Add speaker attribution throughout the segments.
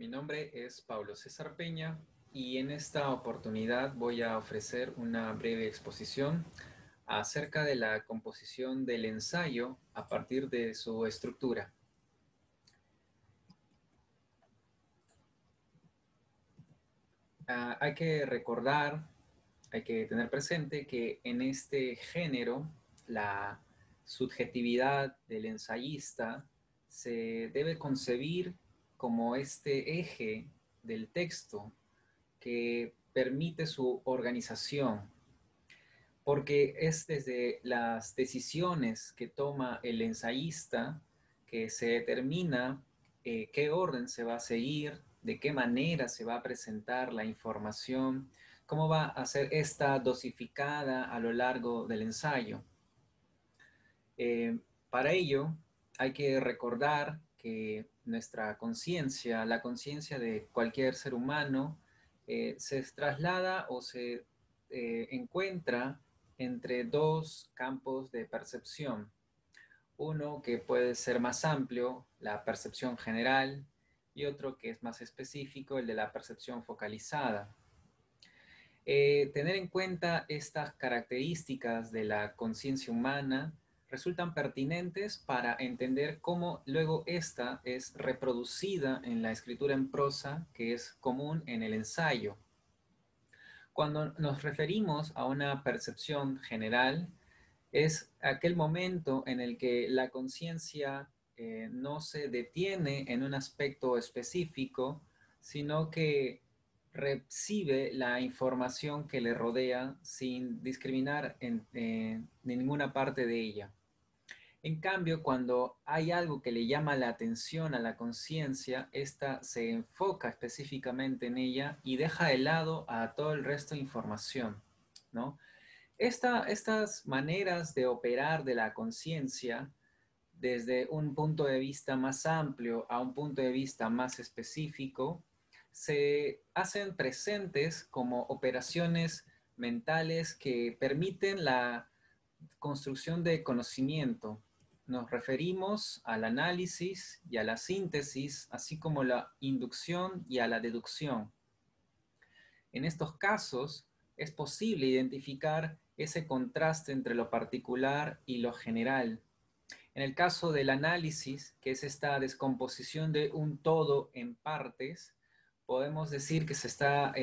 Speaker 1: Mi nombre es Pablo César Peña y en esta oportunidad voy a ofrecer una breve exposición acerca de la composición del ensayo a partir de su estructura. Hay que recordar, hay que tener presente que en este género la subjetividad del ensayista se debe concebir como este eje del texto que permite su organización, porque es desde las decisiones que toma el ensayista que se determina qué orden se va a seguir, de qué manera se va a presentar la información, cómo va a ser esta dosificada a lo largo del ensayo. Para ello, hay que recordar que nuestra conciencia, la conciencia de cualquier ser humano, se traslada o se encuentra entre dos campos de percepción. Uno que puede ser más amplio, la percepción general, y otro que es más específico, el de la percepción focalizada. Tener en cuenta estas características de la conciencia humana resultan pertinentes para entender cómo luego esta es reproducida en la escritura en prosa, que es común en el ensayo. Cuando nos referimos a una percepción general, es aquel momento en el que la conciencia no se detiene en un aspecto específico, sino que recibe la información que le rodea sin discriminar en ninguna parte de ella. En cambio, cuando hay algo que le llama la atención a la conciencia, ésta se enfoca específicamente en ella y deja de lado a todo el resto de información, ¿no? Estas maneras de operar de la conciencia desde un punto de vista más amplio a un punto de vista más específico se hacen presentes como operaciones mentales que permiten la construcción de conocimiento. Nos referimos al análisis y a la síntesis, así como la inducción y a la deducción. En estos casos, es posible identificar ese contraste entre lo particular y lo general. En el caso del análisis, que es esta descomposición de un todo en partes, podemos decir que se está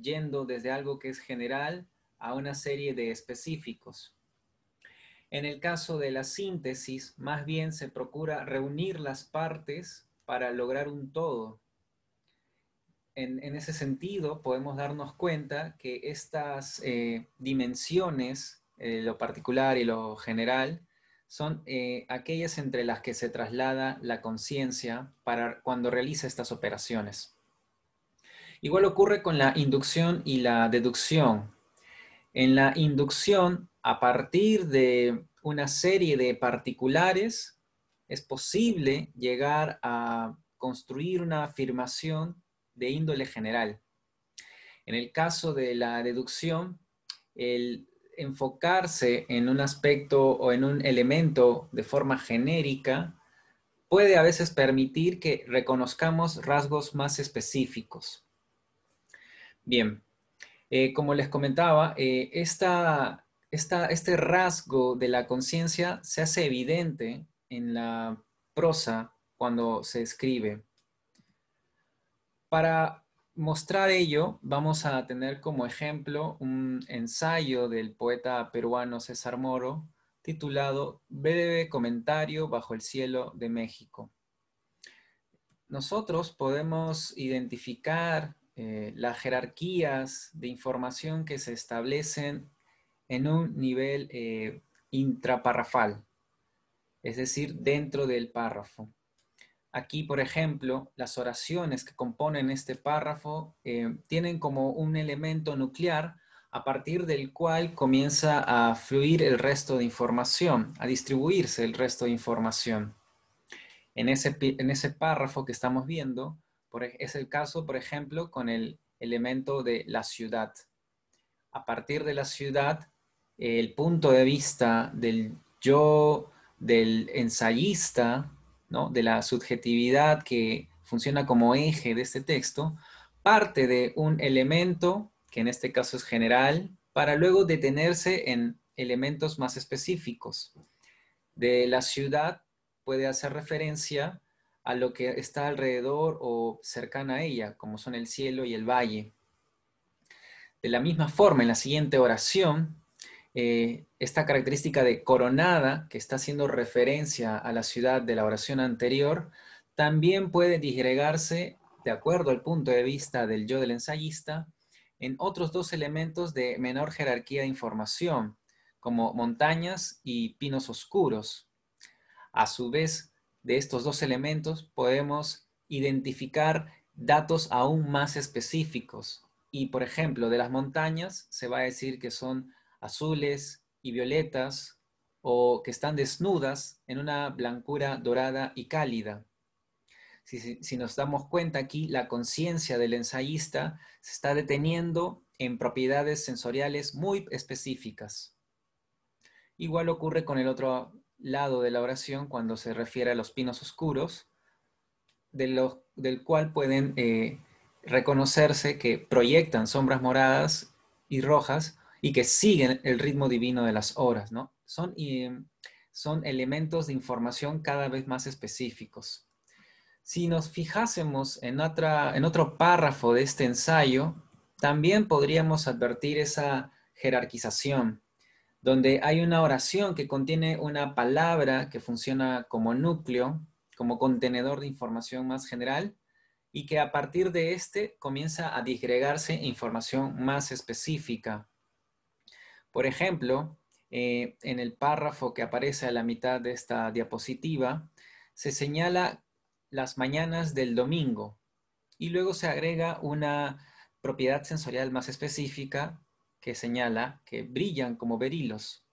Speaker 1: yendo desde algo que es general a una serie de específicos. En el caso de la síntesis, más bien se procura reunir las partes para lograr un todo. En ese sentido, podemos darnos cuenta que estas dimensiones, lo particular y lo general, son aquellas entre las que se traslada la conciencia para cuando realiza estas operaciones. Igual ocurre con la inducción y la deducción. En la inducción, a partir de una serie de particulares, es posible llegar a construir una afirmación de índole general. En el caso de la deducción, el enfocarse en un aspecto o en un elemento de forma genérica puede a veces permitir que reconozcamos rasgos más específicos. Bien, como les comentaba, este rasgo de la conciencia se hace evidente en la prosa cuando se escribe. Para mostrar ello, vamos a tener como ejemplo un ensayo del poeta peruano César Moro titulado Breve comentario bajo el cielo de México. Nosotros podemos identificar las jerarquías de información que se establecen en un nivel intraparrafal, es decir, dentro del párrafo. Aquí, por ejemplo, las oraciones que componen este párrafo tienen como un elemento nuclear a partir del cual comienza a fluir el resto de información, a distribuirse el resto de información. En ese párrafo que estamos viendo, es el caso, por ejemplo, con el elemento de la ciudad. A partir de la ciudad, el punto de vista del yo, del ensayista, ¿no?, de la subjetividad que funciona como eje de este texto, parte de un elemento, que en este caso es general, para luego detenerse en elementos más específicos. De la ciudad puede hacer referencia a lo que está alrededor o cercana a ella, como son el cielo y el valle. De la misma forma, en la siguiente oración, esta característica de coronada, que está haciendo referencia a la ciudad de la oración anterior, también puede disgregarse, de acuerdo al punto de vista del yo del ensayista, en otros dos elementos de menor jerarquía de información, como montañas y pinos oscuros. A su vez, de estos dos elementos podemos identificar datos aún más específicos. Y, por ejemplo, de las montañas se va a decir que son azules y violetas o que están desnudas en una blancura dorada y cálida. Si nos damos cuenta aquí, la conciencia del ensayista se está deteniendo en propiedades sensoriales muy específicas. Igual ocurre con el otro lado de la oración cuando se refiere a los pinos oscuros, del cual pueden reconocerse que proyectan sombras moradas y rojas y que siguen el ritmo divino de las horas, ¿no? Son elementos de información cada vez más específicos. Si nos fijásemos en otro párrafo de este ensayo, también podríamos advertir esa jerarquización, donde hay una oración que contiene una palabra que funciona como núcleo, como contenedor de información más general, y que a partir de este comienza a disgregarse información más específica. Por ejemplo, en el párrafo que aparece a la mitad de esta diapositiva, se señala las mañanas del domingo y luego se agrega una propiedad sensorial más específica que señala que brillan como berilos.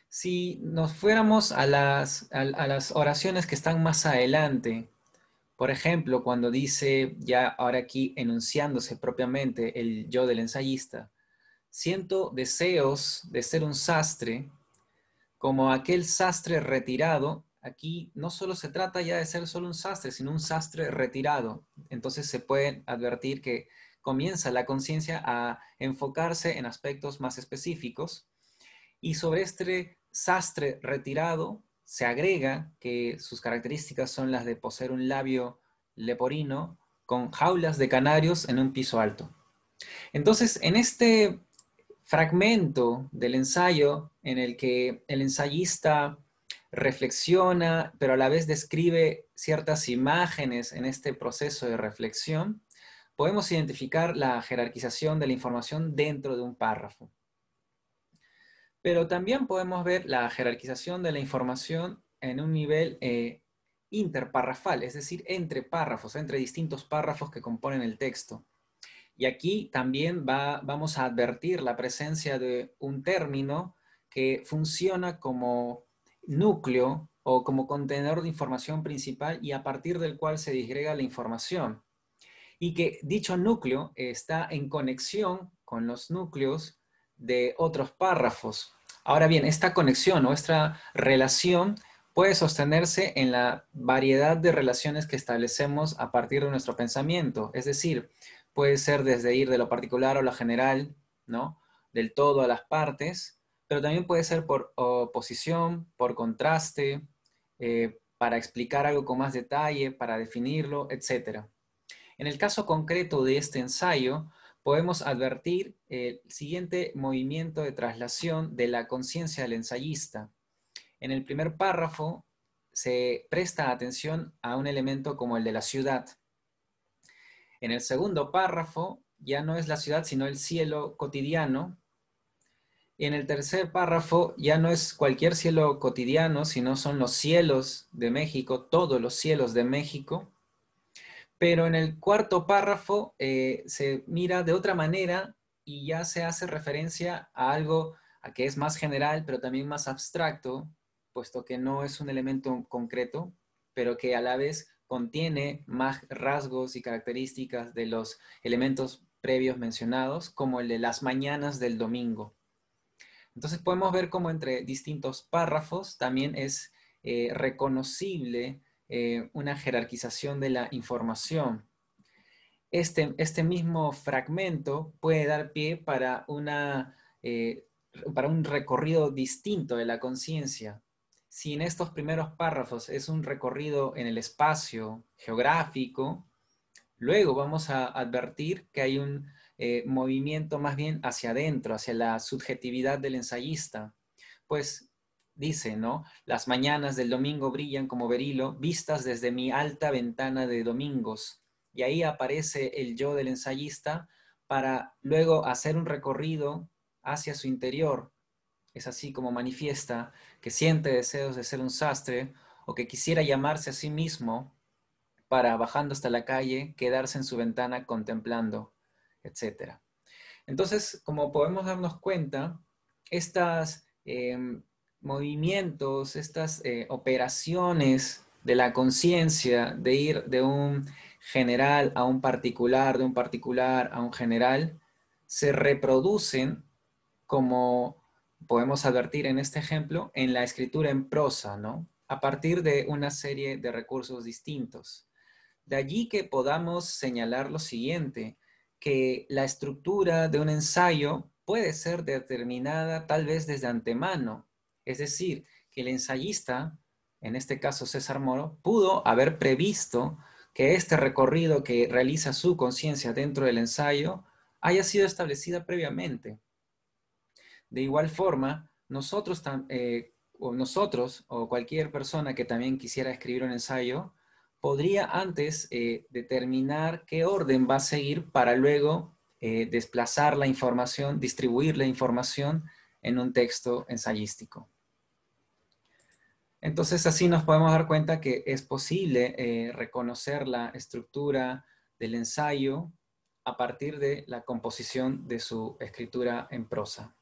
Speaker 1: Si nos fuéramos a las oraciones que están más adelante, por ejemplo, cuando dice, ya ahora aquí enunciándose propiamente el yo del ensayista, siento deseos de ser un sastre, como aquel sastre retirado. Aquí no solo se trata ya de ser solo un sastre, sino un sastre retirado. Entonces se puede advertir que comienza la conciencia a enfocarse en aspectos más específicos. Y sobre este sastre retirado se agrega que sus características son las de poseer un labio leporino con jaulas de canarios en un piso alto. Entonces, en este fragmento del ensayo en el que el ensayista reflexiona, pero a la vez describe ciertas imágenes en este proceso de reflexión, podemos identificar la jerarquización de la información dentro de un párrafo. Pero también podemos ver la jerarquización de la información en un nivel interparrafal, es decir, entre párrafos, entre distintos párrafos que componen el texto. Y aquí también vamos a advertir la presencia de un término que funciona como núcleo o como contenedor de información principal y a partir del cual se disgrega la información. Y que dicho núcleo está en conexión con los núcleos de otros párrafos. Ahora bien, esta conexión o esta relación puede sostenerse en la variedad de relaciones que establecemos a partir de nuestro pensamiento. Es decir, puede ser desde ir de lo particular a lo general, ¿no? Del todo a las partes, pero también puede ser por oposición, por contraste, para explicar algo con más detalle, para definirlo, etc. En el caso concreto de este ensayo, podemos advertir el siguiente movimiento de traslación de la conciencia del ensayista. En el primer párrafo se presta atención a un elemento como el de la ciudad. En el segundo párrafo ya no es la ciudad, sino el cielo cotidiano. Y en el tercer párrafo ya no es cualquier cielo cotidiano, sino son los cielos de México, todos los cielos de México. Pero en el cuarto párrafo se mira de otra manera y ya se hace referencia a algo a que es más general, pero también más abstracto, puesto que no es un elemento concreto, pero que a la vez contiene más rasgos y características de los elementos previos mencionados, como el de las mañanas del domingo. Entonces podemos ver cómo entre distintos párrafos también es reconocible una jerarquización de la información. Este mismo fragmento puede dar pie para un recorrido distinto de la conciencia. Si en estos primeros párrafos es un recorrido en el espacio geográfico, luego vamos a advertir que hay un movimiento más bien hacia adentro, hacia la subjetividad del ensayista. Pues dice, ¿no? Las mañanas del domingo brillan como berilo, vistas desde mi alta ventana de domingos. Y ahí aparece el yo del ensayista para luego hacer un recorrido hacia su interior. Es así como manifiesta que siente deseos de ser un sastre o que quisiera llamarse a sí mismo para, bajando hasta la calle, quedarse en su ventana contemplando, etc. Entonces, como podemos darnos cuenta, estas movimientos, estas operaciones de la conciencia, de ir de un general a un particular, de un particular a un general, se reproducen, como podemos advertir en este ejemplo, en la escritura en prosa, ¿no? A partir de una serie de recursos distintos. De allí que podamos señalar lo siguiente, que la estructura de un ensayo puede ser determinada tal vez desde antemano. Es decir, que el ensayista, en este caso César Moro, pudo haber previsto que este recorrido que realiza su conciencia dentro del ensayo haya sido establecida previamente. De igual forma, nosotros o cualquier persona que también quisiera escribir un ensayo, podría antes determinar qué orden va a seguir para luego desplazar la información, distribuir la información en un texto ensayístico. Entonces, así nos podemos dar cuenta que es posible reconocer la estructura del ensayo a partir de la composición de su escritura en prosa.